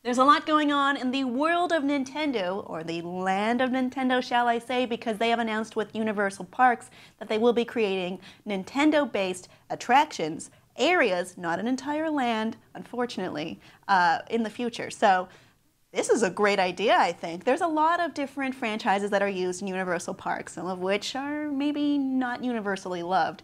There's a lot going on in the world of Nintendo, or the land of Nintendo, shall I say, because they have announced with Universal Parks that they will be creating Nintendo-based attractions, areas, not an entire land, unfortunately, in the future. So this is a great idea, I think. There's a lot of different franchises that are used in Universal Parks, some of which are maybe not universally loved,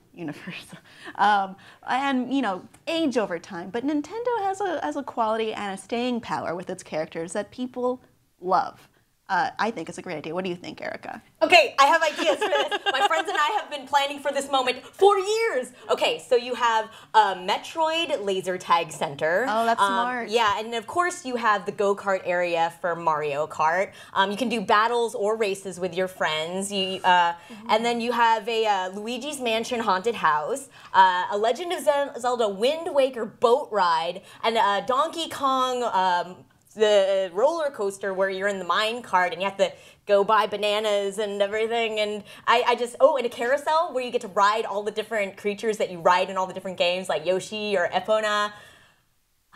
and, you know, age over time. But Nintendo has a quality and a staying power with its characters that people love. I think it's a great idea. What do you think, Erika? Okay, I have ideas for this. My friends and I have been planning for this moment for years. Okay, so you have a Metroid Laser Tag Center. Oh, that's smart. Yeah, and of course you have the go-kart area for Mario Kart. You can do battles or races with your friends. And then you have a Luigi's Mansion Haunted House, a Legend of Zelda Wind Waker boat ride, and a Donkey Kong the roller coaster where you're in the mine cart and you have to go buy bananas and everything. And and a carousel where you get to ride all the different creatures that you ride in all the different games, like Yoshi or Epona.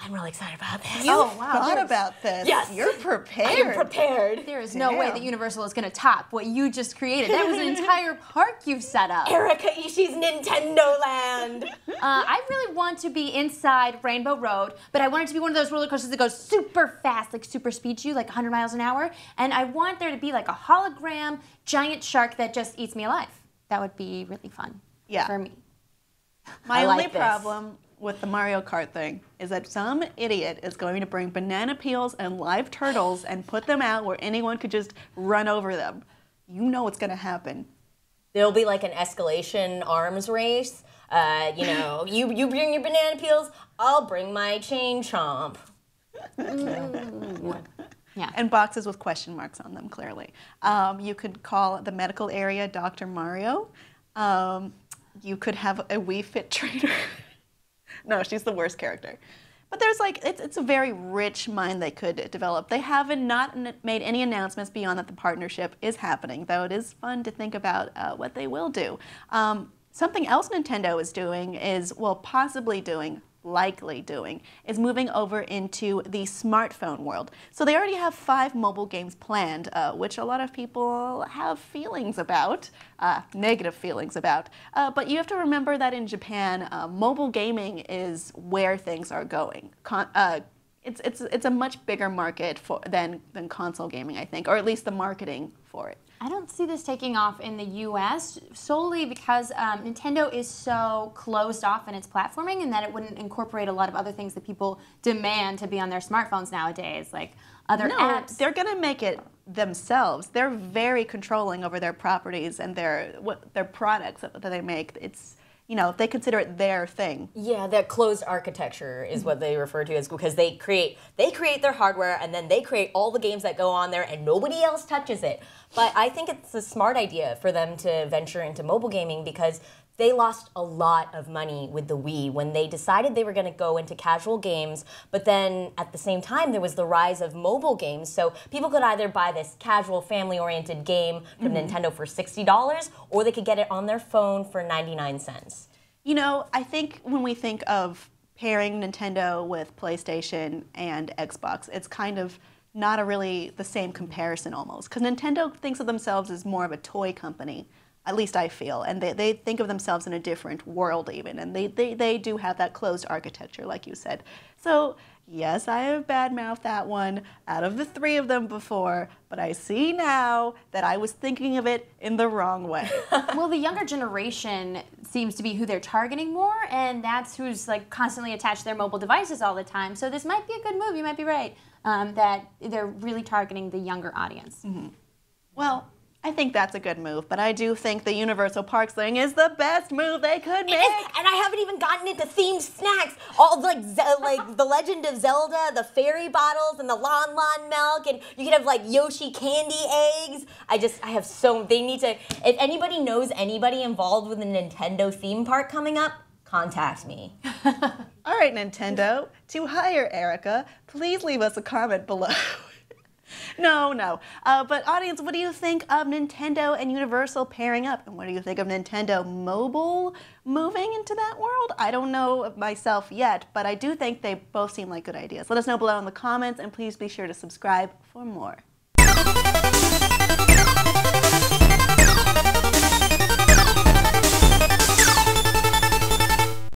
I'm really excited about this. You thought about this. Yes. You're prepared. I am prepared. There is no way that Universal is going to top what you just created. That was an entire park you've set up. ERIKA Ishii's Nintendoland. I really want to be inside Rainbow Road, but I want it to be one of those roller coasters that goes super fast, like super speeds you, like 100 miles an hour. And I want there to be like a hologram giant shark that just eats me alive. That would be really fun for me. My only problem with the Mario Kart thing is that some idiot is going to bring banana peels and live turtles and put them out where anyone could just run over them. You know what's going to happen. There'll be like an escalation arms race. You know, you bring your banana peels, I'll bring my chain chomp. Yeah. And boxes with question marks on them, clearly. You could call the medical area Dr. Mario. You could have a Wii Fit trainer. No, she's the worst character. But there's like, it's a very rich mind they could develop. They haven't made any announcements beyond that the partnership is happening, though it is fun to think about what they will do. Something else Nintendo is doing is, well, possibly doing, likely doing, is moving over into the smartphone world. So they already have 5 mobile games planned, which a lot of people have feelings about, negative feelings about. But you have to remember that in Japan, mobile gaming is where things are going. It's a much bigger market than console gaming, I think, or at least the marketing for it. I don't see this taking off in the US solely because Nintendo is so closed off in its platforming and that it wouldn't incorporate a lot of other things that people demand to be on their smartphones nowadays, like other apps. They're going to make it themselves. They're very controlling over their properties and their products that they make. It's, you know, they consider it their thing. Yeah, that closed architecture is what they refer to as, because they create their hardware and then they create all the games that go on there and nobody else touches it. But I think it's a smart idea for them to venture into mobile gaming because they lost a lot of money with the Wii when they decided they were going to go into casual games, but then at the same time there was the rise of mobile games, so people could either buy this casual family-oriented game from Nintendo for $60 or they could get it on their phone for 99 cents. You know, I think when we think of pairing Nintendo with PlayStation and Xbox, it's kind of not really the same comparison almost, because Nintendo thinks of themselves as more of a toy company. At least I feel, and they think of themselves in a different world even, and they do have that closed architecture, like you said. So yes, I have badmouthed that one out of the 3 of them before, but I see now that I was thinking of it in the wrong way. Well, the younger generation seems to be who they're targeting more, and that's who's like constantly attached to their mobile devices all the time. So this might be a good move. You might be right that they're really targeting the younger audience. Well, I think that's a good move, but I do think the Universal Parks thing is the best move they could make. And I haven't even gotten into themed snacks. All like the Legend of Zelda, the fairy bottles, and the Lon Lon milk, and you could have like Yoshi candy eggs. They need to, if anybody knows anybody involved with a Nintendo theme park coming up, contact me. All right, Nintendo, to hire ERIKA, please leave us a comment below. No, no. But audience, what do you think of Nintendo and Universal pairing up? And what do you think of Nintendo Mobile moving into that world? I don't know myself yet, but I do think they both seem like good ideas. Let us know below in the comments, and please be sure to subscribe for more.